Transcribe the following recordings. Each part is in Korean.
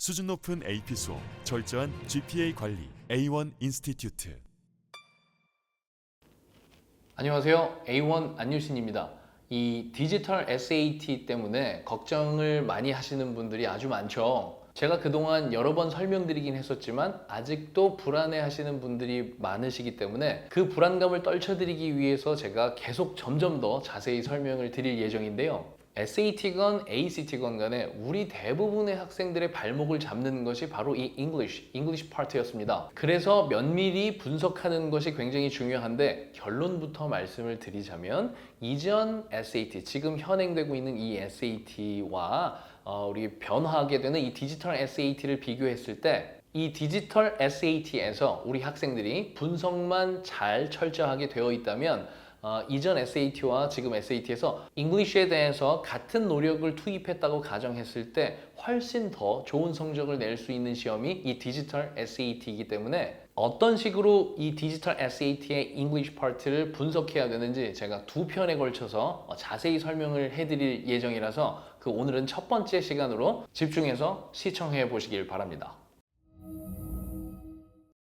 수준 높은 AP 수업, 철저한 GPA 관리, A1 인스티튜트. 안녕하세요. A1 안유신입니다. 이 디지털 SAT 때문에 걱정을 많이 하시는 분들이 아주 많죠. 제가 그동안 여러 번 설명드리긴 했었지만 아직도 불안해 하시는 분들이 많으시기 때문에 그 불안감을 떨쳐드리기 위해서 제가 계속 점점 더 자세히 설명을 드릴 예정인데요. SAT건 ACT건 간에 우리 대부분의 학생들의 발목을 잡는 것이 바로 이 English 파트였습니다. 그래서 면밀히 분석하는 것이 굉장히 중요한데 결론부터 말씀을 드리자면 이전 SAT, 지금 현행되고 있는 이 SAT와 우리 변화하게 되는 이 디지털 SAT를 비교했을 때 이 디지털 SAT에서 우리 학생들이 분석만 잘 철저하게 되어 있다면 이전 SAT와 지금 SAT에서 잉글리쉬에 대해서 같은 노력을 투입했다고 가정했을 때 훨씬 더 좋은 성적을 낼 수 있는 시험이 이 디지털 SAT이기 때문에 어떤 식으로 이 디지털 SAT의 English 파트를 분석해야 되는지 제가 두 편에 걸쳐서 자세히 설명을 해드릴 예정이라서 오늘은 첫 번째 시간으로 집중해서 시청해 보시길 바랍니다.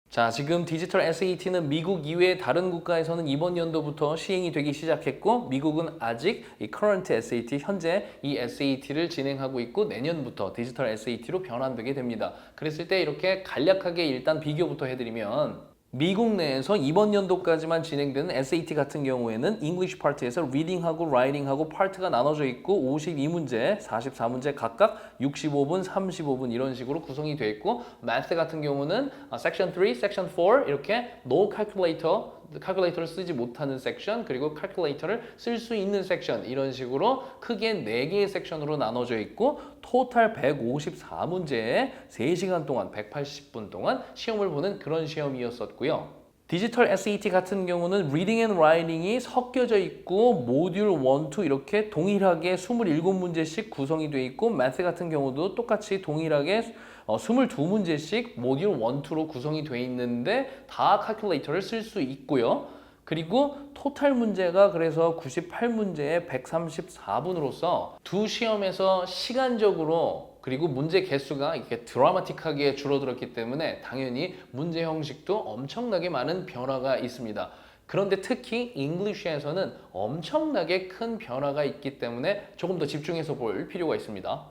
자, 지금 디지털 SAT는 미국 이외의 다른 국가에서는 이번 연도부터 시행이 되기 시작했고 미국은 아직 이 Current SAT, 현재 이 SAT를 진행하고 있고 내년부터 디지털 SAT로 변환되게 됩니다. 그랬을 때 이렇게 간략하게 일단 비교부터 해드리면 미국 내에서 이번 연도까지만 진행되는 SAT 같은 경우에는 English 파트에서 Reading하고 Writing하고 파트가 나눠져 있고 52문제, 44문제 각각 65분, 35분 이런 식으로 구성이 되어 있고 Math 같은 경우는 Section 3, Section 4 이렇게 No calculator를 쓰지 못하는 섹션 그리고 calculator를 쓸 수 있는 섹션 이런 식으로 크게 4개의 섹션으로 나눠져 있고 토탈 154문제에 3시간 동안 180분 동안 시험을 보는 그런 시험이었었고요. 디지털 SAT 같은 경우는 Reading and Writing이 섞여져 있고 모듈 1, 2 이렇게 동일하게 27문제씩 구성이 되어 있고 Math 같은 경우도 똑같이 동일하게 22문제씩 모듈 1, 2로 구성이 되어 있는데 다 calculator를 쓸 수 있고요. 그리고 토탈 문제가 그래서 98문제에 134분으로서 두 시험에서 시간적으로 그리고 문제 개수가 이렇게 드라마틱하게 줄어들었기 때문에 당연히 문제 형식도 엄청나게 많은 변화가 있습니다. 그런데 특히 잉글리쉬에서는 엄청나게 큰 변화가 있기 때문에 조금 더 집중해서 볼 필요가 있습니다.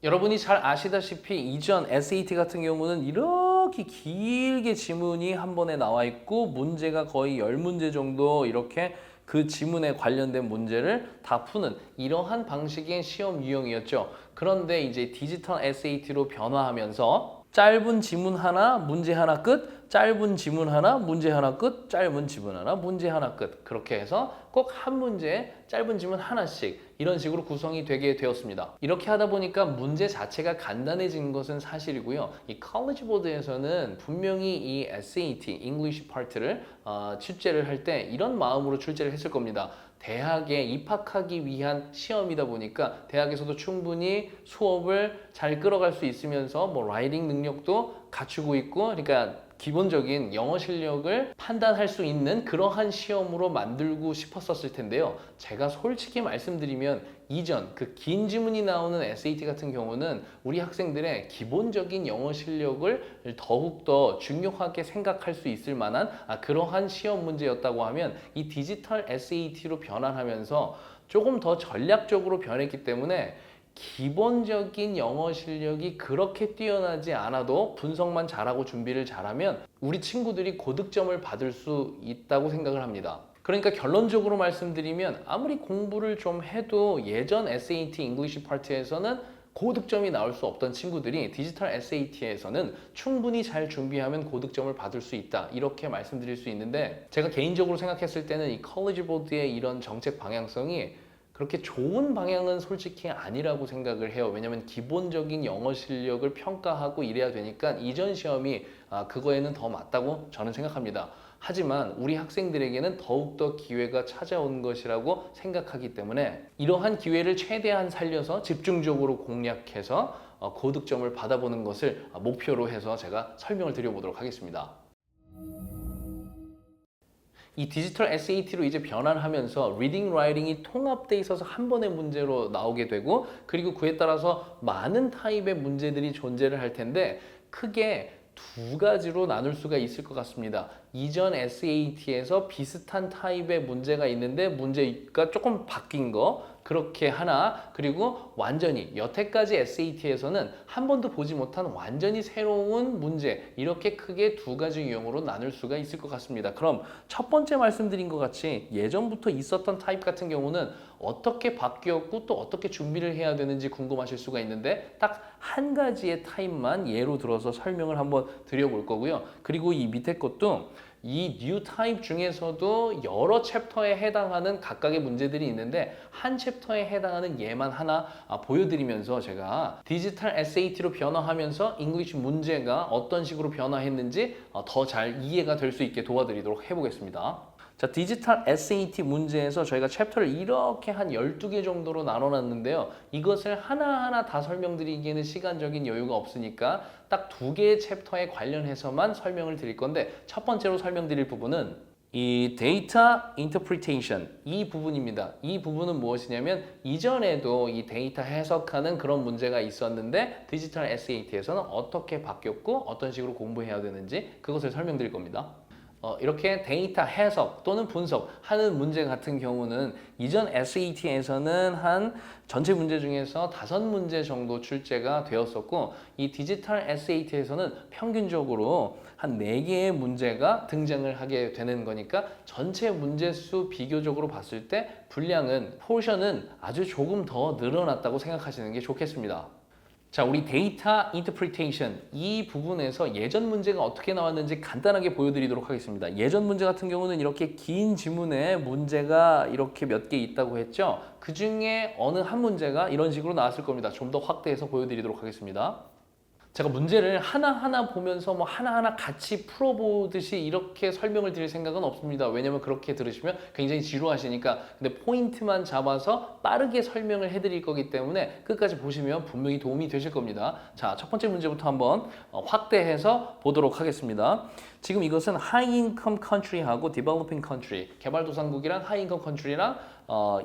여러분이 잘 아시다시피 이전 SAT 같은 경우는 이렇게 길게 지문이 한 번에 나와 있고 문제가 거의 10문제 정도 이렇게 그 지문에 관련된 문제를 다 푸는 이러한 방식의 시험 유형이었죠. 그런데 이제 디지털 SAT로 변화하면서 짧은 지문 하나, 문제 하나 끝, 짧은 지문 하나, 문제 하나 끝, 짧은 지문 하나, 문제 하나 끝 그렇게 해서 꼭 한 문제에 짧은 지문 하나씩 이런 식으로 구성이 되게 되었습니다. 이렇게 하다 보니까 문제 자체가 간단해진 것은 사실이고요. 이 컬리지 보드에서는 분명히 이 SAT, English 파트를 출제를 할 때 이런 마음으로 출제를 했을 겁니다. 대학에 입학하기 위한 시험이다 보니까 대학에서도 충분히 수업을 잘 끌어갈 수 있으면서 라이팅 능력도 갖추고 있고 그러니까 기본적인 영어 실력을 판단할 수 있는 그러한 시험으로 만들고 싶었었을 텐데요. 제가 솔직히 말씀드리면 이전 그 긴 지문이 나오는 SAT 같은 경우는 우리 학생들의 기본적인 영어 실력을 더욱더 중요하게 생각할 수 있을 만한 그러한 시험 문제였다고 하면 이 디지털 SAT로 변환하면서 조금 더 전략적으로 변했기 때문에 기본적인 영어 실력이 그렇게 뛰어나지 않아도 분석만 잘하고 준비를 잘하면 우리 친구들이 고득점을 받을 수 있다고 생각을 합니다. 그러니까 결론적으로 말씀드리면 아무리 공부를 좀 해도 예전 SAT English 파트에서는 고득점이 나올 수 없던 친구들이 디지털 SAT에서는 충분히 잘 준비하면 고득점을 받을 수 있다 이렇게 말씀드릴 수 있는데 제가 개인적으로 생각했을 때는 이 컬리지 보드의 이런 정책 방향성이 그렇게 좋은 방향은 솔직히 아니라고 생각을 해요. 왜냐하면 기본적인 영어 실력을 평가하고 이래야 되니까 이전 시험이 그거에는 더 맞다고 저는 생각합니다. 하지만 우리 학생들에게는 더욱더 기회가 찾아온 것이라고 생각하기 때문에 이러한 기회를 최대한 살려서 집중적으로 공략해서 고득점을 받아보는 것을 목표로 해서 제가 설명을 드려보도록 하겠습니다. 이 디지털 SAT로 이제 변환하면서 리딩, 라이팅이 통합돼 있어서 한 번의 문제로 나오게 되고 그리고 그에 따라서 많은 타입의 문제들이 존재를 할 텐데 크게 두 가지로 나눌 수가 있을 것 같습니다. 이전 SAT에서 비슷한 타입의 문제가 있는데 문제가 조금 바뀐 거 그렇게 하나 그리고 완전히 여태까지 SAT에서는 한 번도 보지 못한 완전히 새로운 문제 이렇게 크게 두 가지 유형으로 나눌 수가 있을 것 같습니다. 그럼 첫 번째 말씀드린 것 같이 예전부터 있었던 타입 같은 경우는 어떻게 바뀌었고 또 어떻게 준비를 해야 되는지 궁금하실 수가 있는데 딱 한 가지의 타입만 예로 들어서 설명을 한번 드려볼 거고요. 그리고 이 밑에 것도 이 뉴 타입 중에서도 여러 챕터에 해당하는 각각의 문제들이 있는데 한 챕터에 해당하는 예만 하나 보여드리면서 제가 디지털 SAT로 변화하면서 잉글리시 문제가 어떤 식으로 변화했는지 더 잘 이해가 될 수 있게 도와드리도록 해보겠습니다. 자, 디지털 SAT 문제에서 저희가 챕터를 이렇게 한 12개 정도로 나눠놨는데요. 이것을 하나하나 다 설명드리기에는 시간적인 여유가 없으니까 딱 2개의 챕터에 관련해서만 설명을 드릴 건데 첫 번째로 설명드릴 부분은 이 데이터 인터프리테이션 이 부분입니다. 이 부분은 무엇이냐면 이전에도 이 데이터 해석하는 그런 문제가 있었는데 디지털 SAT에서는 어떻게 바뀌었고 어떤 식으로 공부해야 되는지 그것을 설명드릴 겁니다. 이렇게 데이터 해석 또는 분석하는 문제 같은 경우는 이전 SAT에서는 한 전체 문제 중에서 5문제 정도 출제가 되었었고 이 디지털 SAT에서는 평균적으로 한 4개의 문제가 등장을 하게 되는 거니까 전체 문제 수 비교적으로 봤을 때 분량은 포션은 아주 조금 더 늘어났다고 생각하시는 게 좋겠습니다. 자, 우리 데이터 인터프리테이션 이 부분에서 예전 문제가 어떻게 나왔는지 간단하게 보여드리도록 하겠습니다. 예전 문제 같은 경우는 이렇게 긴 지문에 문제가 이렇게 몇 개 있다고 했죠. 그 중에 어느 한 문제가 이런 식으로 나왔을 겁니다. 좀 더 확대해서 보여드리도록 하겠습니다. 제가 문제를 하나하나 보면서 뭐 하나하나 같이 풀어보듯이 이렇게 설명을 드릴 생각은 없습니다. 왜냐면 그렇게 들으시면 굉장히 지루하시니까. 근데 포인트만 잡아서 빠르게 설명을 해드릴 거기 때문에 끝까지 보시면 분명히 도움이 되실 겁니다. 자, 첫 번째 문제부터 한번 확대해서 보도록 하겠습니다. 지금 이것은 High Income Country하고 Developing Country, 개발도상국이랑 High Income Country랑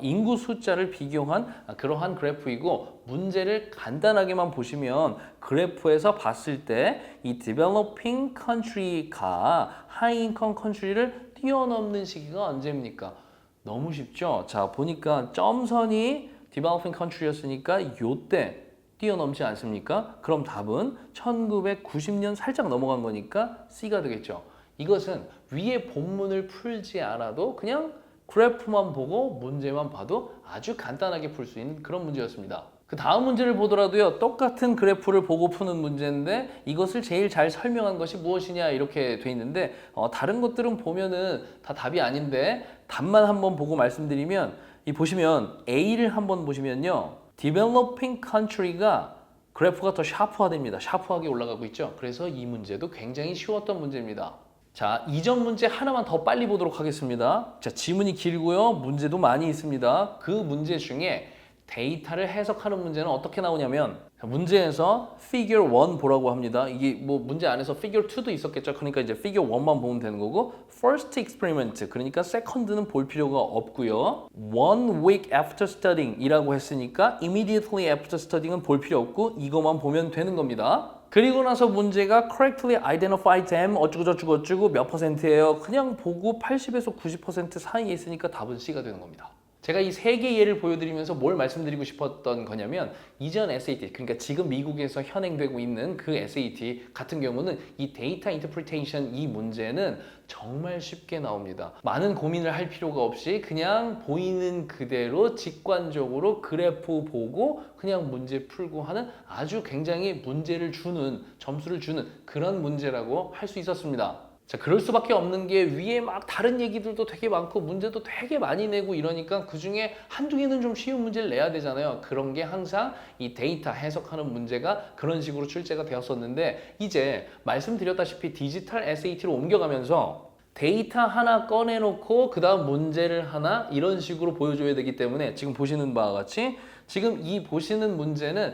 인구 숫자를 비교한 그러한 그래프이고 문제를 간단하게만 보시면 그래프에서 봤을 때 이 Developing Country가 High Income Country를 뛰어넘는 시기가 언제입니까? 너무 쉽죠? 자, 보니까 점선이 Developing Country였으니까 요때 뛰어넘지 않습니까? 그럼 답은 1990년 살짝 넘어간 거니까 C가 되겠죠. 이것은 위에 본문을 풀지 않아도 그냥 그래프만 보고 문제만 봐도 아주 간단하게 풀 수 있는 그런 문제였습니다. 그 다음 문제를 보더라도요. 똑같은 그래프를 보고 푸는 문제인데 이것을 제일 잘 설명한 것이 무엇이냐 이렇게 돼 있는데 다른 것들은 보면은 다 답이 아닌데 답만 한번 보고 말씀드리면 이 보시면 A를 한번 보시면요. Developing Country가 그래프가 더 샤프화됩니다. 샤프하게 올라가고 있죠. 그래서 이 문제도 굉장히 쉬웠던 문제입니다. 자, 이전 문제 하나만 더 빨리 보도록 하겠습니다. 자, 지문이 길고요. 문제도 많이 있습니다. 그 문제 중에 데이터를 해석하는 문제는 어떻게 나오냐면 문제에서 figure 1 보라고 합니다. 이게 뭐 문제 안에서 figure 2도 있었겠죠. 그러니까 이제 figure 1만 보면 되는 거고 first experiment 그러니까 second는 볼 필요가 없고요. 1 week after studying 이라고 했으니까 immediately after studying은 볼 필요 없고 이것만 보면 되는 겁니다. 그리고 나서 문제가 correctly identify them 어쩌고 몇 %예요. 그냥 보고 80에서 90% 사이에 있으니까 답은 C가 되는 겁니다. 제가 이 3개 예를 보여드리면서 뭘 말씀드리고 싶었던 거냐면 이전 SAT, 그러니까 지금 미국에서 현행되고 있는 그 SAT 같은 경우는 이 데이터 인터프리테이션 이 문제는 정말 쉽게 나옵니다. 많은 고민을 할 필요가 없이 그냥 보이는 그대로 직관적으로 그래프 보고 그냥 문제 풀고 하는 아주 굉장히 문제를 주는, 점수를 주는 그런 문제라고 할 수 있었습니다. 자, 그럴 수밖에 없는 게 위에 막 다른 얘기들도 되게 많고 문제도 되게 많이 내고 이러니까 그 중에 한두 개는 좀 쉬운 문제를 내야 되잖아요. 그런 게 항상 이 데이터 해석하는 문제가 그런 식으로 출제가 되었었는데 이제 말씀드렸다시피 디지털 SAT로 옮겨가면서 데이터 하나 꺼내놓고 그 다음 문제를 하나 이런 식으로 보여줘야 되기 때문에 지금 보시는 바와 같이 지금 이 보시는 문제는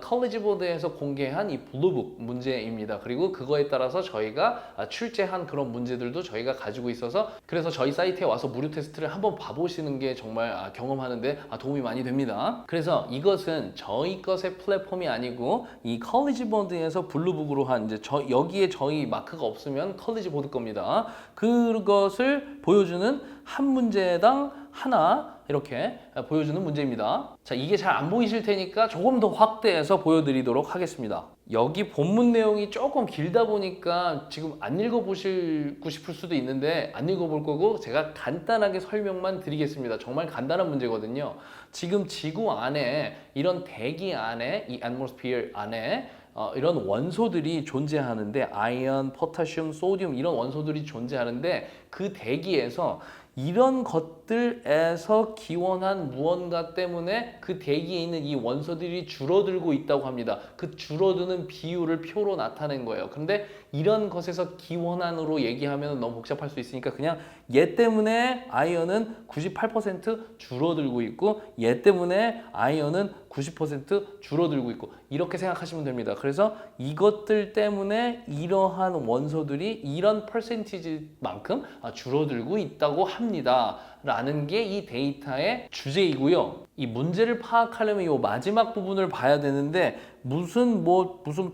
컬리지 보드에서 공개한 이 블루북 문제입니다. 그리고 그거에 따라서 저희가 출제한 그런 문제들도 저희가 가지고 있어서 그래서 저희 사이트에 와서 무료 테스트를 한번 봐보시는 게 정말 경험하는데 도움이 많이 됩니다. 그래서 이것은 저희 것의 플랫폼이 아니고 이 컬리지 보드에서 블루북으로 한 이제 여기에 저희 마크가 없으면 컬리지 보드 겁니다. 그것을 보여주는 한 문제당 하나 이렇게 보여주는 문제입니다. 자, 이게 잘 안 보이실 테니까 조금 더 확대해서 보여드리도록 하겠습니다. 여기 본문 내용이 조금 길다 보니까 지금 안 읽어보시고 싶을 수도 있는데 안 읽어볼 거고 제가 간단하게 설명만 드리겠습니다. 정말 간단한 문제거든요. 지금 지구 안에 이런 대기 안에 이 atmosphere 안에 이런 원소들이 존재하는데 아이언, 포타슘, 소듐 이런 원소들이 존재하는데 그 대기에서 이런 것들에서 기원한 무언가 때문에 그 대기에 있는 이 원소들이 줄어들고 있다고 합니다. 그 줄어드는 비율을 표로 나타낸 거예요. 근데 이런 것에서 기원한으로 얘기하면 너무 복잡할 수 있으니까 그냥 얘 때문에 아이언은 98% 줄어들고 있고 얘 때문에 아이언은 90% 줄어들고 있고 이렇게 생각하시면 됩니다. 그래서 이것들 때문에 이러한 원소들이 이런 퍼센티지만큼 줄어들고 있다고 합니다. 라는 게 이 데이터의 주제이고요. 이 문제를 파악하려면 이 마지막 부분을 봐야 되는데 무슨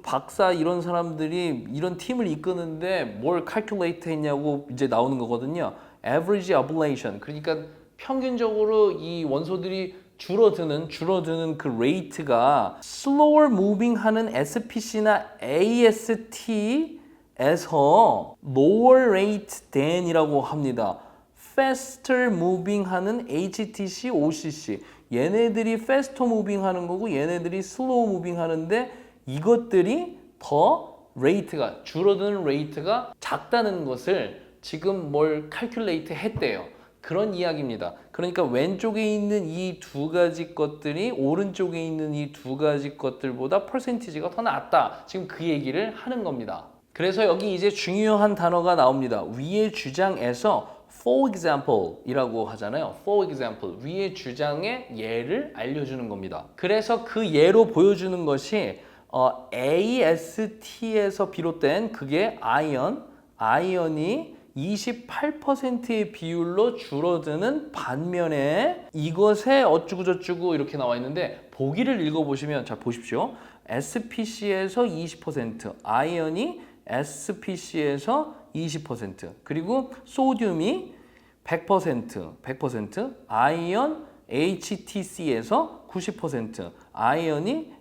박사 이런 사람들이 이런 팀을 이끄는데 뭘 calculate 했냐고 이제 나오는 거거든요. average ablation. 그러니까 평균적으로 이 원소들이 줄어드는 그 레이트가 slower moving 하는 SPC나 AST에서 lower rate than 이라고 합니다. faster moving 하는 HTC, OCC 얘네들이 faster moving 하는 거고 얘네들이 slow moving 하는데 이것들이 더 레이트가 줄어드는 레이트가 작다는 것을 지금 뭘 calculate 했대요. 그런 이야기입니다. 그러니까 왼쪽에 있는 이 두 가지 것들이 오른쪽에 있는 이 두 가지 것들보다 퍼센티지가 더 낮다. 지금 그 얘기를 하는 겁니다. 그래서 여기 이제 중요한 단어가 나옵니다. 위의 주장에서 for example 이라고 하잖아요. for example 위의 주장의 예를 알려주는 겁니다. 그래서 그 예로 보여주는 것이 AST에서 비롯된 그게 아이언이 28%의 비율로 줄어드는 반면에 이것에 어쩌고저쩌고 이렇게 나와 있는데 보기를 읽어보시면 자 보십시오. SPC에서 20%, 아이언이 SPC에서 20%, 그리고 소듐이 100%, 아이언 HTC에서 90%, 아이언이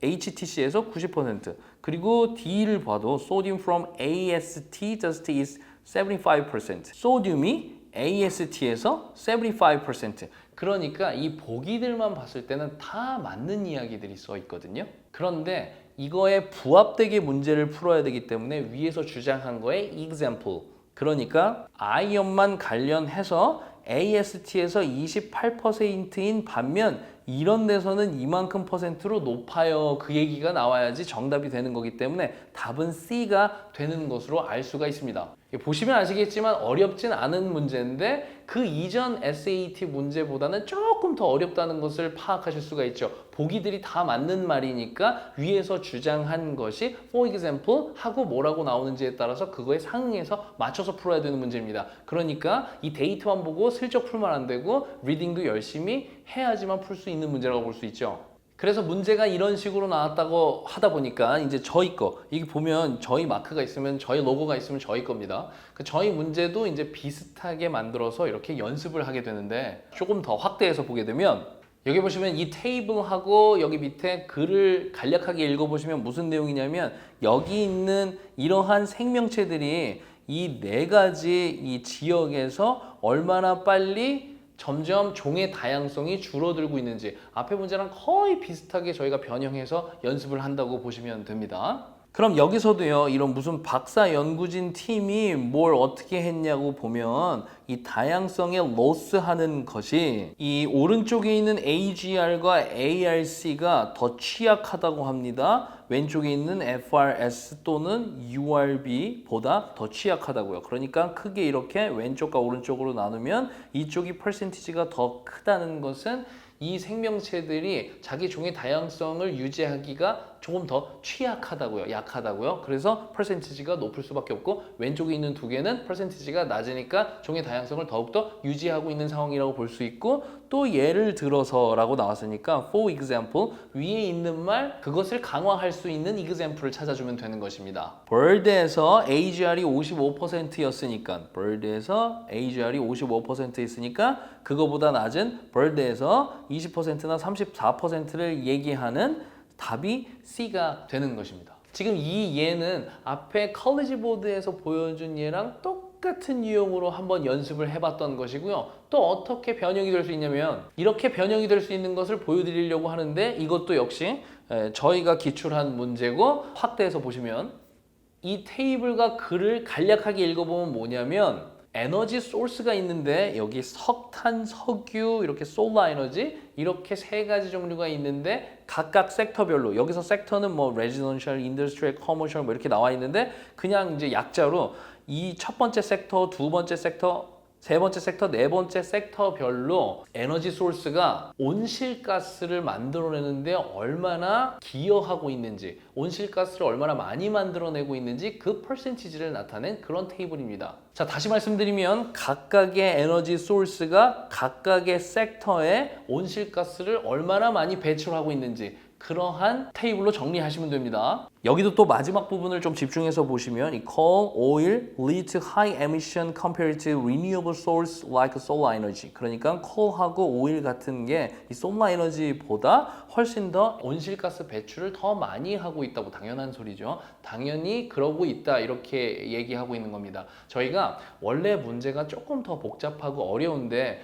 HTC에서 90%, 그리고 D를 봐도 sodium from AST just is 75%, 소듐이 AST에서 75%. 그러니까 이 보기들만 봤을 때는 다 맞는 이야기들이 써 있거든요. 그런데 이거에 부합되게 문제를 풀어야 되기 때문에 위에서 주장한 거에 example, 그러니까 아이언만 관련해서 AST에서 28%인 반면 이런 데서는 이만큼 퍼센트로 높아요. 그 얘기가 나와야지 정답이 되는 거기 때문에 답은 C가 되는 것으로 알 수가 있습니다. 보시면 아시겠지만 어렵진 않은 문제인데 그 이전 SAT 문제보다는 조금 더 어렵다는 것을 파악하실 수가 있죠. 보기들이 다 맞는 말이니까 위에서 주장한 것이 for example 하고 뭐라고 나오는지에 따라서 그거에 상응해서 맞춰서 풀어야 되는 문제입니다. 그러니까 이 데이터만 보고 슬쩍 풀면 안 되고 리딩도 열심히 해야지만 풀 수 있는 문제라고 볼 수 있죠. 그래서 문제가 이런 식으로 나왔다고 하다 보니까 이제 저희 거, 이게 보면 저희 마크가 있으면 저희 로고가 있으면 저희 겁니다. 저희 문제도 이제 비슷하게 만들어서 이렇게 연습을 하게 되는데 조금 더 확대해서 보게 되면 여기 보시면 이 테이블하고 여기 밑에 글을 간략하게 읽어보시면 무슨 내용이냐면 여기 있는 이러한 생명체들이 이 네 가지 이 지역에서 얼마나 빨리 점점 종의 다양성이 줄어들고 있는지 앞에 문제랑 거의 비슷하게 저희가 변형해서 연습을 한다고 보시면 됩니다. 그럼 여기서도요, 이런 무슨 박사 연구진 팀이 뭘 어떻게 했냐고 보면 이 다양성의 로스하는 것이 이 오른쪽에 있는 AGR과 ARC가 더 취약하다고 합니다. 왼쪽에 있는 FRS 또는 URB보다 더 취약하다고요. 그러니까 크게 이렇게 왼쪽과 오른쪽으로 나누면 이쪽이 퍼센티지가 더 크다는 것은 이 생명체들이 자기 종의 다양성을 유지하기가 조금 더 취약하다고요. 약하다고요. 그래서 퍼센티지가 높을 수밖에 없고 왼쪽에 있는 두 개는 퍼센티지가 낮으니까 종의 다양성을 더욱더 유지하고 있는 상황이라고 볼 수 있고 또 예를 들어서라고 나왔으니까 for example 위에 있는 말 그것을 강화할 수 있는 example을 찾아주면 되는 것입니다. bird에서 AGR이 55%였으니까 bird에서 AGR이 55%있으니까 그거보다 낮은 bird에서 20%나 34%를 얘기하는 답이 C가 되는 것입니다. 지금 이 예는 앞에 컬리지 보드에서 보여준 예랑 똑같은 유형으로 한번 연습을 해봤던 것이고요. 또 어떻게 변형이 될 수 있냐면 이렇게 변형이 될 수 있는 것을 보여드리려고 하는데 이것도 역시 저희가 기출한 문제고 확대해서 보시면 이 테이블과 글을 간략하게 읽어보면 뭐냐면 에너지 소스가 있는데 여기 석탄, 석유, 이렇게 솔라 에너지 이렇게 세 가지 종류가 있는데 각각 섹터별로 여기서 섹터는 뭐 레지던셜, 인더스트리얼, 커머셜 뭐 이렇게 나와 있는데 그냥 이제 약자로 이 첫 번째 섹터, 두 번째 섹터, 세 번째 섹터, 네 번째 섹터별로 에너지 소스가 온실가스를 만들어내는데 얼마나 기여하고 있는지, 온실가스를 얼마나 많이 만들어내고 있는지 그 퍼센티지를 나타낸 그런 테이블입니다. 자, 다시 말씀드리면 각각의 에너지 소스가 각각의 섹터에 온실가스를 얼마나 많이 배출하고 있는지 그러한 테이블로 정리하시면 됩니다. 여기도 또 마지막 부분을 좀 집중해서 보시면 이 coal, oil lead to high emission compared to renewable source like solar energy. 그러니까 coal하고 oil 같은 게 이 solar 에너지보다 훨씬 더 온실가스 배출을 더 많이 하고 있다고 당연한 소리죠. 당연히 그러고 있다 이렇게 얘기하고 있는 겁니다. 저희가 원래 문제가 조금 더 복잡하고 어려운데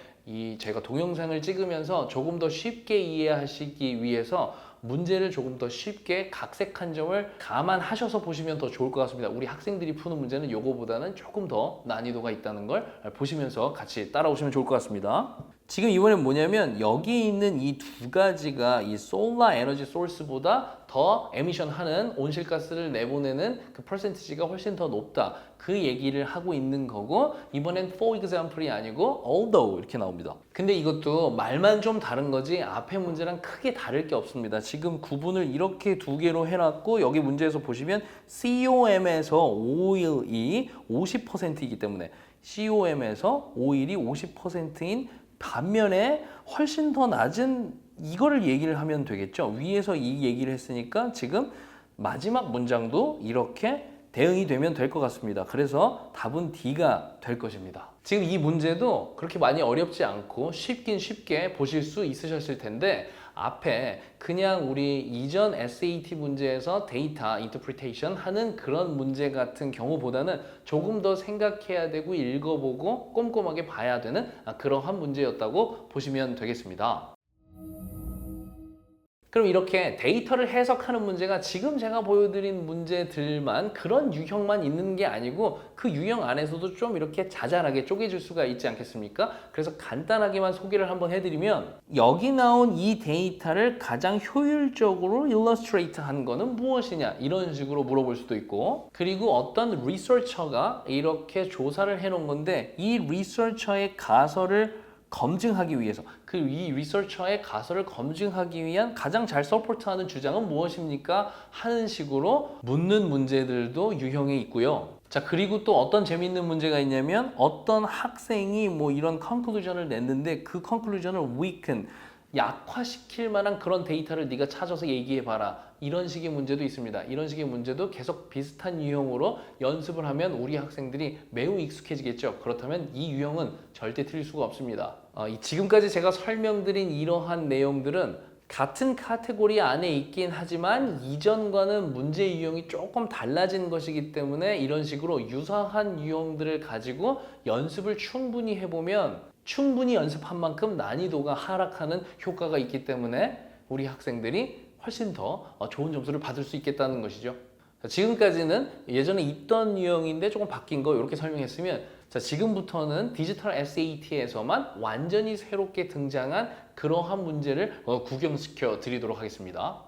제가 동영상을 찍으면서 조금 더 쉽게 이해하시기 위해서 문제를 조금 더 쉽게 각색한 점을 감안하셔서 보시면 더 좋을 것 같습니다. 우리 학생들이 푸는 문제는 요거보다는 조금 더 난이도가 있다는 걸 보시면서 같이 따라오시면 좋을 것 같습니다. 지금 이번엔 뭐냐면 여기 있는 이 두 가지가 이 솔라 에너지 소스보다 더 에미션하는 온실가스를 내보내는 그 퍼센티지가 훨씬 더 높다. 그 얘기를 하고 있는 거고 이번엔 for example이 아니고 although 이렇게 나옵니다. 근데 이것도 말만 좀 다른 거지 앞에 문제랑 크게 다를 게 없습니다. 지금 구분을 이렇게 두 개로 해놨고 여기 문제에서 보시면 COM에서 오일이 50%이기 때문에 COM에서 오일이 50%인 반면에 훨씬 더 낮은 이거를 얘기를 하면 되겠죠. 위에서 이 얘기를 했으니까 지금 마지막 문장도 이렇게 대응이 되면 될 것 같습니다. 그래서 답은 D가 될 것입니다. 지금 이 문제도 그렇게 많이 어렵지 않고 쉽긴 쉽게 보실 수 있으셨을 텐데 앞에 그냥 우리 이전 SAT 문제에서 데이터 인터프리테이션 하는 그런 문제 같은 경우보다는 조금 더 생각해야 되고 읽어보고 꼼꼼하게 봐야 되는 그러한 문제였다고 보시면 되겠습니다. 그럼 이렇게 데이터를 해석하는 문제가 지금 제가 보여드린 문제들만 그런 유형만 있는 게 아니고 그 유형 안에서도 좀 이렇게 자잘하게 쪼개질 수가 있지 않겠습니까? 그래서 간단하게만 소개를 한번 해드리면 여기 나온 이 데이터를 가장 효율적으로 illustrate 한 거는 무엇이냐 이런 식으로 물어볼 수도 있고 그리고 어떤 리서처가 이렇게 조사를 해놓은 건데 이 리서처의 가설을 검증하기 위해서 이 리서처의 가설을 검증하기 위한 가장 잘 서포트하는 주장은 무엇입니까? 하는 식으로 묻는 문제들도 유형에 있고요. 자, 그리고 또 어떤 재미있는 문제가 있냐면 어떤 학생이 뭐 이런 컨클루전을 냈는데 그 컨클루전을 weaken 약화시킬 만한 그런 데이터를 네가 찾아서 얘기해봐라. 이런 식의 문제도 있습니다. 이런 식의 문제도 계속 비슷한 유형으로 연습을 하면 우리 학생들이 매우 익숙해지겠죠. 그렇다면 이 유형은 절대 틀릴 수가 없습니다. 지금까지 제가 설명드린 이러한 내용들은 같은 카테고리 안에 있긴 하지만 이전과는 문제 유형이 조금 달라진 것이기 때문에 이런 식으로 유사한 유형들을 가지고 연습을 충분히 해보면 충분히 연습한 만큼 난이도가 하락하는 효과가 있기 때문에 우리 학생들이 훨씬 더 좋은 점수를 받을 수 있겠다는 것이죠. 지금까지는 예전에 있던 유형인데 조금 바뀐 거 이렇게 설명했으면 자, 지금부터는 디지털 SAT에서만 완전히 새롭게 등장한 그러한 문제를 구경시켜 드리도록 하겠습니다.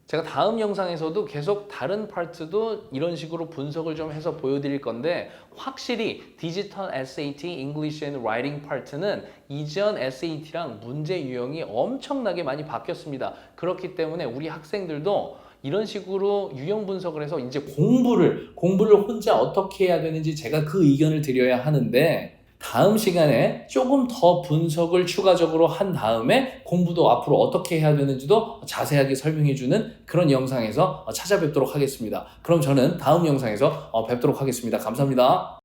제가 다음 영상에서도 계속 다른 파트도 이런 식으로 분석을 좀 해서 보여드릴 건데 확실히 디지털 SAT, English and Writing 파트는 이전 SAT랑 문제 유형이 엄청나게 많이 바뀌었습니다. 그렇기 때문에 우리 학생들도 이런 식으로 유형 분석을 해서 이제 공부를 혼자 어떻게 해야 되는지 제가 그 의견을 드려야 하는데 다음 시간에 조금 더 분석을 추가적으로 한 다음에 공부도 앞으로 어떻게 해야 되는지도 자세하게 설명해주는 그런 영상에서 찾아뵙도록 하겠습니다. 그럼 저는 다음 영상에서 뵙도록 하겠습니다. 감사합니다.